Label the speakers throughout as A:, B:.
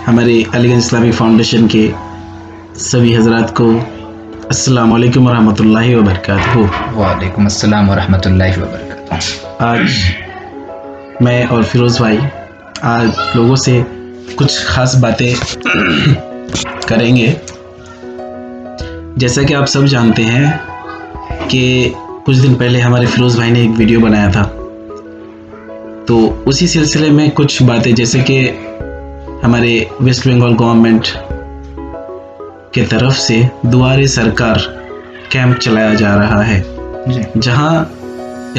A: हमारे Aliganj Islamic foundation के सभी हजरात को अस्सलाम वालेकुम रहमतुल्लाहि व बरकातहू।
B: वालेकुम अस्सलाम व रहमतुल्लाहि व बरकातहू।
A: आज मैं और फिरोज़ भाई आज लोगों से कुछ ख़ास बातें करेंगे। जैसा कि आप सब जानते हैं कि कुछ दिन पहले हमारे फिरोज़ भाई ने एक वीडियो बनाया था, तो उसी सिलसिले में कुछ बातें, जैसे कि हमारे वेस्ट बंगाल गवर्नमेंट के तरफ से दुआरे सरकार कैंप चलाया जा रहा है, जहां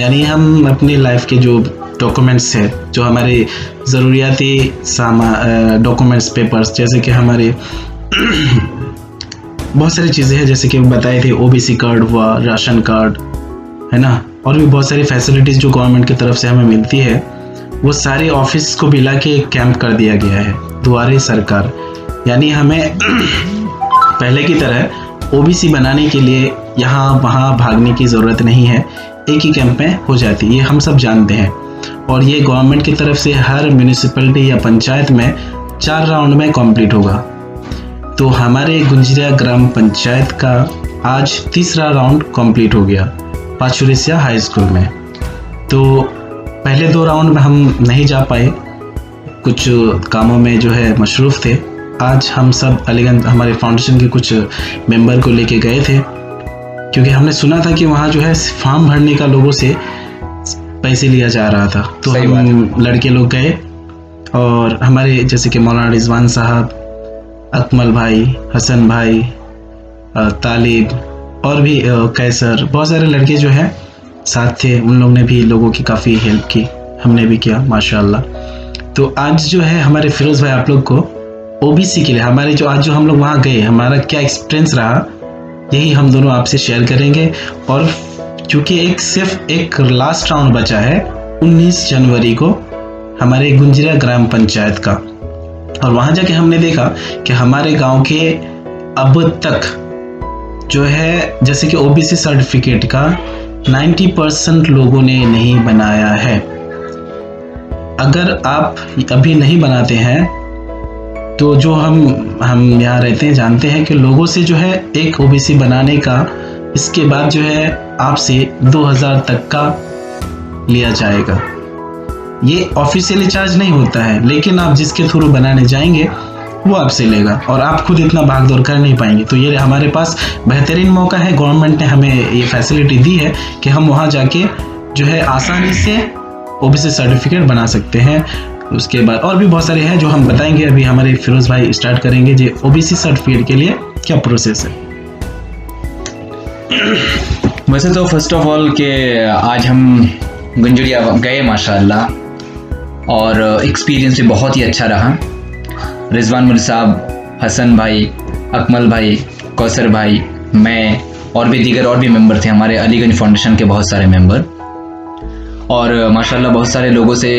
A: यानी हम अपनी लाइफ के जो डॉक्यूमेंट्स है, जो हमारे ज़रूरियाती डॉक्यूमेंट्स पेपर्स, जैसे कि हमारे बहुत सारी चीज़ें हैं, जैसे कि बताए थे ओबीसी कार्ड हुआ, राशन कार्ड है ना, और भी बहुत सारी फैसिलिटीज़ जो गवर्नमेंट की तरफ से हमें मिलती है, वो सारे ऑफिस को मिला के एक कैंप कर दिया गया है दुआरे सरकार। यानी हमें पहले की तरह ओबीसी बनाने के लिए यहाँ वहाँ भागने की ज़रूरत नहीं है, एक ही कैंप में हो जाती है, ये हम सब जानते हैं। और ये गवर्नमेंट की तरफ से हर म्यूनिसिपैलिटी या पंचायत में 4 राउंड में कंप्लीट होगा। तो हमारे गुंजरिया ग्राम पंचायत का आज 3रा राउंड कंप्लीट हो गया पाचुरिसिया हाई स्कूल में। तो पहले 2 राउंड में हम नहीं जा पाए, कुछ कामों में जो है मशरूफ़ थे। आज हम सब अलीगंज हमारे फाउंडेशन के कुछ मेंबर को लेके गए थे, क्योंकि हमने सुना था कि वहाँ जो है फॉर्म भरने का लोगों से पैसे लिया जा रहा था। तो हम लड़के लोग गए और हमारे जैसे कि मौलाना रिजवान साहब, अकमल भाई, हसन भाई, तालिब और भी कैसर, बहुत सारे लड़के जो है साथ थे, उन लोगों ने भी लोगों की काफ़ी हेल्प की, हमने भी किया माशाल्लाह। तो आज जो है हमारे फिरोज़ भाई आप लोग को ओबीसी के लिए हमारे जो आज जो हम लोग वहाँ गए, हमारा क्या एक्सपीरियंस रहा, यही हम दोनों आपसे शेयर करेंगे। और क्योंकि सिर्फ एक लास्ट राउंड बचा है 19 जनवरी को हमारे गुंजरिया ग्राम पंचायत का, और वहाँ जाके हमने देखा कि हमारे गांव के अब तक जो है जैसे कि ओबीसी सर्टिफिकेट का 90% लोगों ने नहीं बनाया है। अगर आप अभी नहीं बनाते हैं तो जो हम यहाँ रहते हैं जानते हैं कि लोगों से जो है एक ओबीसी बनाने का, इसके बाद जो है आपसे 2000 तक का लिया जाएगा। ये ऑफिशियली चार्ज नहीं होता है, लेकिन आप जिसके थ्रू बनाने जाएंगे वो आपसे लेगा और आप खुद इतना भाग दौड़ कर नहीं पाएंगे। तो ये हमारे पास बेहतरीन मौका है, गवर्नमेंट ने हमें ये फैसिलिटी दी है कि हम वहाँ जाके जो है आसानी से ओबीसी सर्टिफिकेट बना सकते हैं। उसके बाद और भी बहुत सारे हैं जो हम बताएंगे। अभी हमारे फिरोज़ भाई स्टार्ट करेंगे जी ओबीसी सर्टिफिकेट के लिए क्या प्रोसेस है।
B: वैसे तो फर्स्ट ऑफ ऑल के आज हम गुंजरिया गए माशाल्लाह, और एक्सपीरियंस भी बहुत ही अच्छा रहा। रिजवान मुल साहब, हसन भाई, अकमल भाई, कौसर भाई, मैं और भी दीगर और भी मेंबर थे, हमारे अलीगंज फाउंडेशन के बहुत सारे मेंबर। और माशाल्लाह बहुत सारे लोगों से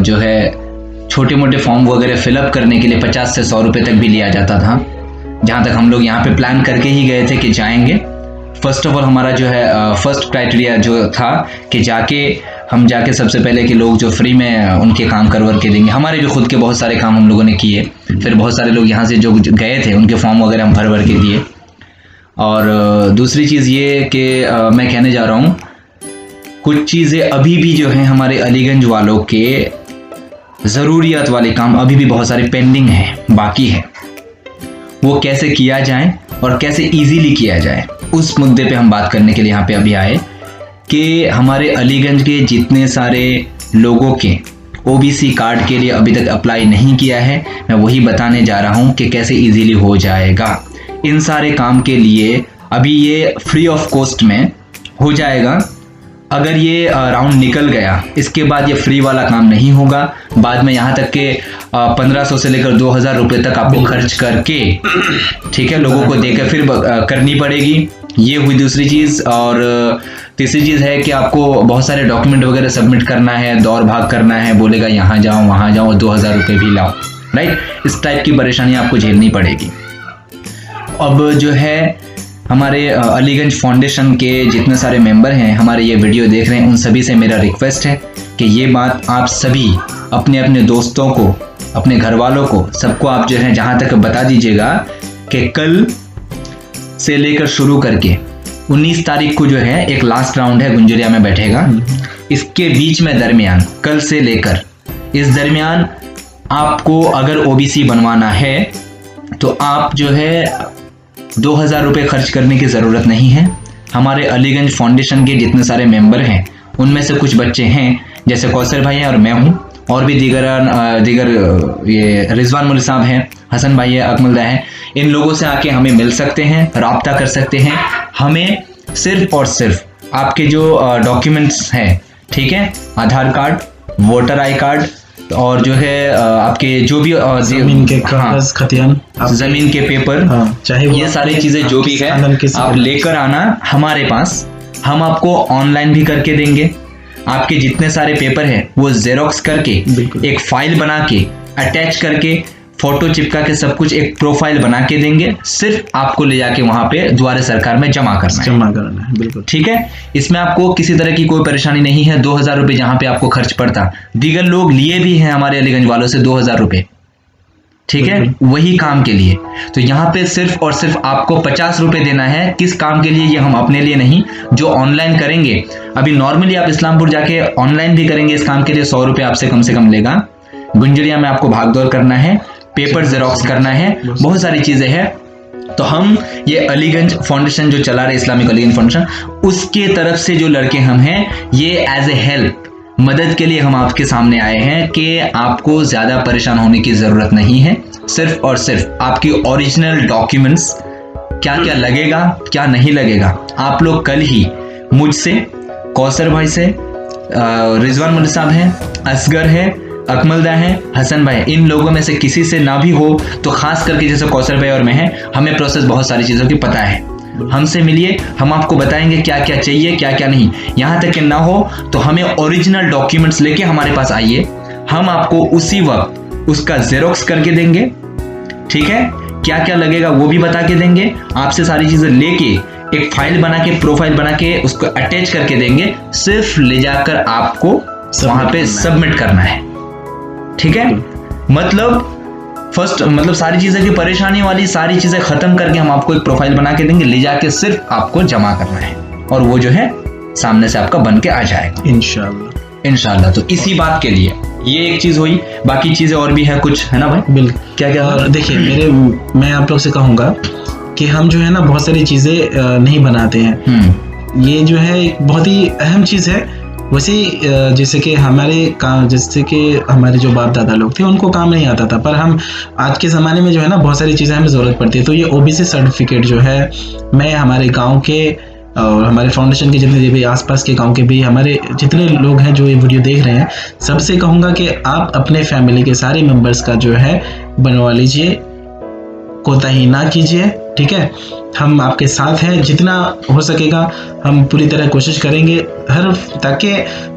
B: जो है छोटे मोटे फॉर्म वगैरह फिलअप करने के लिए 50 से 100 रुपये तक भी लिया जाता था। जहाँ तक हम लोग यहाँ पे प्लान करके ही गए थे कि जाएंगे। फर्स्ट ऑफ ऑल हमारा जो है फर्स्ट क्राइटेरिया जो था कि हम जाके सबसे पहले कि लोग जो फ्री में उनके काम करवा के देंगे। हमारे भी खुद के बहुत सारे काम हम लोगों ने किए, फिर बहुत सारे लोग यहाँ से जो गए थे उनके फॉर्म वगैरह हम भर के दिए। और दूसरी चीज़ ये कि मैं कहने जा रहा हूँ, कुछ चीज़ें अभी भी जो हैं हमारे अलीगंज वालों के ज़रूरियात वाले काम अभी भी बहुत सारे पेंडिंग हैं, बाकी है। वो कैसे किया जाए और कैसे इजीली किया जाए, उस मुद्दे पे हम बात करने के लिए यहाँ पे अभी आए कि हमारे अलीगंज के जितने सारे लोगों के ओबीसी कार्ड के लिए अभी तक अप्लाई नहीं किया है, मैं वही बताने जा रहा हूँ कि कैसे इजीली हो जाएगा। इन सारे काम के लिए अभी ये फ्री ऑफ कॉस्ट में हो जाएगा। अगर ये राउंड निकल गया, इसके बाद ये फ्री वाला काम नहीं होगा। बाद में यहाँ तक के 1500 से लेकर 2000 रुपये तक आपको खर्च करके, ठीक है, लोगों को देकर फिर करनी पड़ेगी। ये हुई दूसरी चीज़। और तीसरी चीज़ है कि आपको बहुत सारे डॉक्यूमेंट वगैरह सबमिट करना है, दौड़ भाग करना है, बोलेगा यहाँ जाओ वहाँ जाओ, 2000 रुपये भी लाओ, राइट। इस टाइप की परेशानी आपको झेलनी पड़ेगी। अब जो है हमारे अलीगंज फाउंडेशन के जितने सारे मेंबर हैं, हमारे ये वीडियो देख रहे हैं, उन सभी से मेरा रिक्वेस्ट है कि ये बात आप सभी अपने अपने दोस्तों को अपने घर वालों को, सबको आप जो है जहाँ तक बता दीजिएगा कि कल से लेकर शुरू करके 19 तारीख को जो है एक लास्ट राउंड है गुंजरिया में बैठेगा। इसके बीच में दरमियान, कल से लेकर इस दरमियान आपको अगर ओबीसी बनवाना है तो आप जो है 2000 रुपये खर्च करने की ज़रूरत नहीं है। हमारे अलीगंज फाउंडेशन के जितने सारे मेंबर हैं उनमें से कुछ बच्चे हैं, जैसे कौसर भाई हैं और मैं हूँ, और भी दीगर ये रिजवान मौलवी साहब हैं, हसन भाई है, अकमलदा है। इन लोगों से आके हमें मिल सकते हैं, राब्ता कर सकते हैं। हमें सिर्फ और सिर्फ आपके जो डॉक्यूमेंट्स हैं, ठीक है, आधार कार्ड, वोटर आई कार्ड और जो है आपके जो भी
A: जमीन के कागज खतियान,
B: जमीन के पेपर,
A: चाहे
B: ये सारी चीजें जो भी है आप लेकर आना हमारे पास। हम आपको ऑनलाइन भी करके देंगे। आपके जितने सारे पेपर है वो जेरोक्स करके एक फाइल बना के अटैच करके फोटो चिपका के सब कुछ एक प्रोफाइल बना के देंगे। सिर्फ आपको ले जाके वहां पे द्वारे सरकार में जमा करना है। बिल्कुल ठीक है। इसमें आपको किसी तरह की कोई परेशानी नहीं है। 2000 रुपये जहां पे आपको खर्च पड़ता, दीगर लोग लिए भी हैं हमारे अलीगंज वालों से 2000 रुपये, ठीक है, वही काम के लिए। तो यहाँ पे सिर्फ और सिर्फ आपको 50 रुपये देना है। किस काम के लिए? ये हम अपने लिए नहीं, जो ऑनलाइन करेंगे। अभी नॉर्मली आप इस्लामपुर जाके ऑनलाइन भी करेंगे इस काम के लिए 100 रुपये आपसे कम से कम लेगा। गुंजरिया में आपको भागदौड़ करना है, पेपर जेरोक्स करना है, बहुत सारी चीजें हैं। तो हम ये अलीगंज फाउंडेशन जो चला रहे, इस्लामिक अलीगंज फाउंडेशन, उसके तरफ से जो लड़के हम हैं, ये एज ए हेल्प, मदद के लिए हम आपके सामने आए हैं कि आपको ज्यादा परेशान होने की जरूरत नहीं है। सिर्फ और सिर्फ आपकी ओरिजिनल डॉक्यूमेंट्स, क्या क्या लगेगा क्या नहीं लगेगा, आप लोग कल ही मुझसे, कौसर भाई से, रिजवान मौलवी साहब हैं, असगर है, अकमलदा है, हसन भाई, इन लोगों में से किसी से ना भी हो तो खास करके जैसे कौसर भाई और मैं हैं, हमें प्रोसेस बहुत सारी चीजों की पता है। हमसे मिलिए, हम आपको बताएंगे क्या क्या चाहिए क्या क्या नहीं। यहाँ तक कि ना हो तो हमें ओरिजिनल डॉक्यूमेंट्स लेके हमारे पास आइए, हम आपको उसी वक्त उसका जेरोक्स करके देंगे, ठीक है, क्या क्या लगेगा वो भी बता के देंगे। आपसे सारी चीजें लेके एक फाइल बना के, प्रोफाइल बना के उसको अटैच करके देंगे। सिर्फ ले जाकर आपको वहां पे सबमिट करना है, ठीक है। मतलब सारी चीजें की परेशानी वाली सारी चीजें खत्म करके हम आपको एक प्रोफाइल बना के देंगे। ले जाके सिर्फ आपको जमा करना है और वो जो है सामने से आपका बन के आ जाएगा इंशाल्लाह। तो इसी बात के लिए ये एक चीज हुई, बाकी चीजें और भी है कुछ, है ना भाई?
A: बिल्कुल। क्या और देखिए, मैं आप लोग से कहूंगा कि हम जो है ना बहुत सारी चीजें नहीं बनाते हैं। ये जो है एक बहुत ही अहम चीज है। वैसे जैसे कि हमारे जो बाप दादा लोग थे उनको काम नहीं आता था, पर हम आज के ज़माने में जो है ना बहुत सारी चीज़ें हमें ज़रूरत पड़ती है। तो ये ओबीसी सर्टिफिकेट जो है, मैं हमारे गांव के और हमारे फाउंडेशन के जितने भी आसपास के गांव के भी हमारे जितने लोग हैं जो ये वीडियो देख रहे हैं, सबसे कहूँगा कि आप अपने फैमिली के सारे मेम्बर्स का जो है बनवा लीजिए, कोताही ना कीजिए, ठीक है। हम आपके साथ हैं, जितना हो सकेगा हम पूरी तरह कोशिश करेंगे ताकि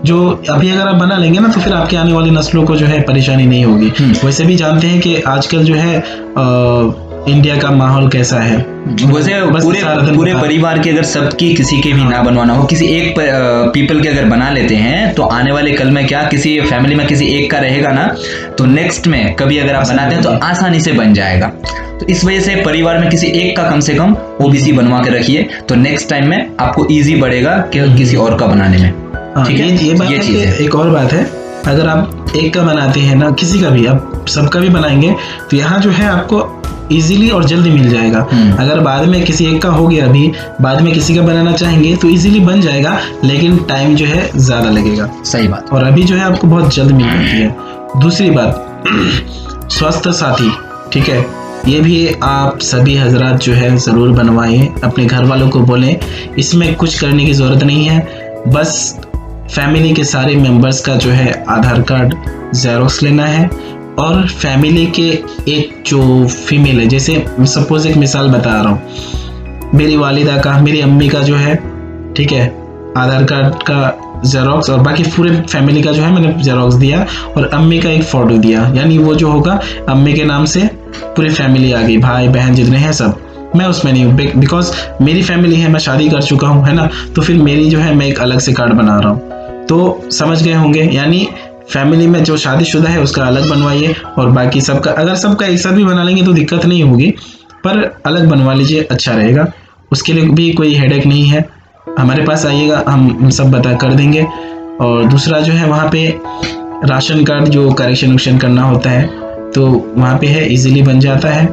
A: जो अभी अगर आप बना लेंगे ना तो फिर आपके आने वाली नस्लों को जो है परेशानी नहीं होगी। वैसे भी जानते हैं कि आजकल जो है इंडिया का माहौल कैसा है।
B: वैसे पूरे परिवार के अगर सबकी किसी के भी ना बनवाना हो, किसी एक पीपल के अगर बना लेते हैं तो आने वाले कल में क्या, किसी फैमिली में किसी एक का रहेगा ना, तो नेक्स्ट में कभी अगर आप बनाते हैं तो आसानी से बन जाएगा। तो इस वजह से परिवार में किसी एक का कम से कम ओबीसी बनवा के रखिए, तो नेक्स्ट टाइम में आपको इजी बढ़ेगा कि किसी और का बनाने में, ठीक है।
A: ये चीज है। एक और बात है, अगर आप एक का बनाते हैं ना, किसी का भी, आप सबका भी बनाएंगे तो यहाँ जो है आपको इजीली और जल्दी मिल जाएगा। अगर बाद में किसी एक का हो गया, अभी बाद में किसी का बनाना चाहेंगे तो इजीली बन जाएगा, लेकिन टाइम जो है ज्यादा लगेगा।
B: सही बात।
A: और अभी जो है आपको बहुत जल्द मिल जाती है। दूसरी बात, स्वास्थ्य साथी, ठीक है, ये भी आप सभी हजरात जो है ज़रूर बनवाएं, अपने घर वालों को बोलें। इसमें कुछ करने की ज़रूरत नहीं है, बस फैमिली के सारे मेंबर्स का जो है आधार कार्ड जेरोक्स लेना है और फैमिली के एक जो फीमेल है, जैसे सपोज एक मिसाल बता रहा हूँ, मेरी वालिदा का, मेरी अम्मी का जो है, ठीक है, आधार कार्ड का जेरोक्स और बाकी पूरे फैमिली का जो है मैंने जेरोक्स दिया और अम्मी का एक फ़ोटो दिया, यानी वो जो होगा अम्मी के नाम से पूरी फैमिली आ गई, भाई बहन जितने हैं सब। मैं उसमें नहीं हूँ बिकॉज मेरी फैमिली है, मैं शादी कर चुका हूँ, है ना, तो फिर मेरी जो है मैं एक अलग से कार्ड बना रहा हूँ। तो समझ गए होंगे, यानी फैमिली में जो शादीशुदा है उसका अलग बनवाइए, और बाकी सबका, अगर सबका एक साथ भी बना लेंगे तो दिक्कत नहीं होगी, पर अलग बनवा लीजिए, अच्छा रहेगा। उसके लिए भी कोई हेडेक नहीं है, हमारे पास आइएगा, हम सब बता कर देंगे। और दूसरा जो है वहाँ पे राशन कार्ड जो करेक्शन वक्शन करना होता है तो वहाँ पे है, इजीली बन जाता है।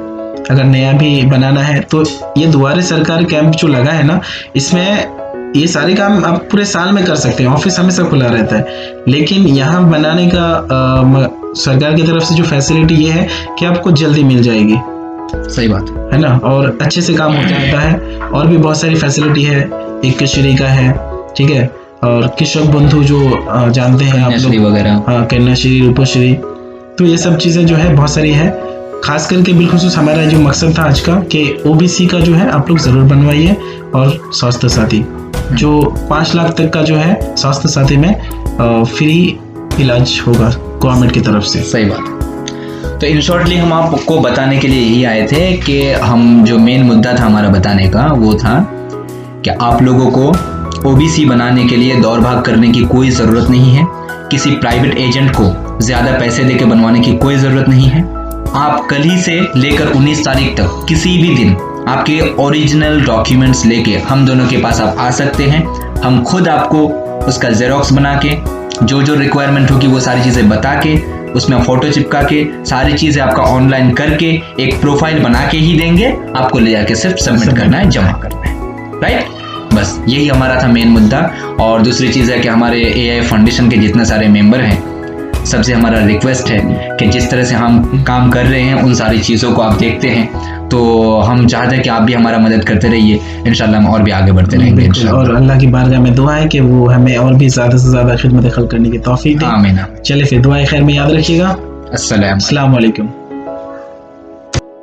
A: अगर नया भी बनाना है तो ये दुआरे सरकारी कैंप जो लगा है ना, इसमें ये सारे काम आप पूरे साल में कर सकते हैं, ऑफिस हमेशा खुला रहता है। लेकिन यहाँ बनाने का सरकार की तरफ से जो फैसिलिटी ये है कि आपको जल्दी मिल जाएगी।
B: सही बात
A: है ना, और अच्छे से काम होता रहता है। और भी बहुत सारी फैसिलिटी है, एक कचरी का है, ठीक है, और कृषक बंधु जो जानते हैं आप लोग
B: वगैरह,
A: हाँ, कन्याश्री, रूपश्री, तो ये सब चीज़ें जो है बहुत सारी है। खास करके बिलखुसूस हमारा जो मकसद था आज का कि ओबीसी का जो है आप लोग ज़रूर बनवाइए, और स्वास्थ्य साथी जो 5 लाख तक का जो है स्वास्थ्य साथी में फ्री इलाज होगा गवर्नमेंट की तरफ से।
B: सही बात। तो इन शॉर्टली हम आपको बताने के लिए यही आए थे कि हम जो मेन मुद्दा था हमारा बताने का वो था कि आप लोगों को ओबीसी बनाने के लिए दौड़ भाग करने की कोई ज़रूरत नहीं है, किसी प्राइवेट एजेंट को ज़्यादा पैसे देके बनवाने की कोई ज़रूरत नहीं है। आप कल ही से लेकर 19 तारीख तक किसी भी दिन आपके ओरिजिनल डॉक्यूमेंट्स लेके हम दोनों के पास आप आ सकते हैं। हम खुद आपको उसका जेरोक्स बना के जो जो रिक्वायरमेंट होगी वो सारी चीज़ें बता के उसमें फोटो चिपका के सारी चीज़ें आपका ऑनलाइन करके एक प्रोफाइल बना के ही देंगे, आपको ले जाके सिर्फ सबमिट करना है, जमा करना है, राइट। बस यही हमारा था मेन मुद्दा। और दूसरी चीज़ है कि हमारे AI फाउंडेशन के जितने सारे मेंबर हैं सबसे हमारा रिक्वेस्ट है कि जिस तरह से हम काम कर रहे हैं उन सारी चीज़ों को आप देखते हैं, तो हम चाहते हैं कि आप भी हमारा मदद करते रहिए। इंशाल्लाह हम और भी आगे बढ़ते रहेंगे इंशाल्लाह।
A: और अल्लाह की बारगाह में दुआ है कि वो हमें और भी ज़्यादा से ज़्यादा खिदमत खल्क करने की तौफीक दे।
B: आमीन।
A: चलिए फिर दुआ खैर में याद रखिएगा।
B: अस्सलाम
A: अस्सलाम वालेकुम।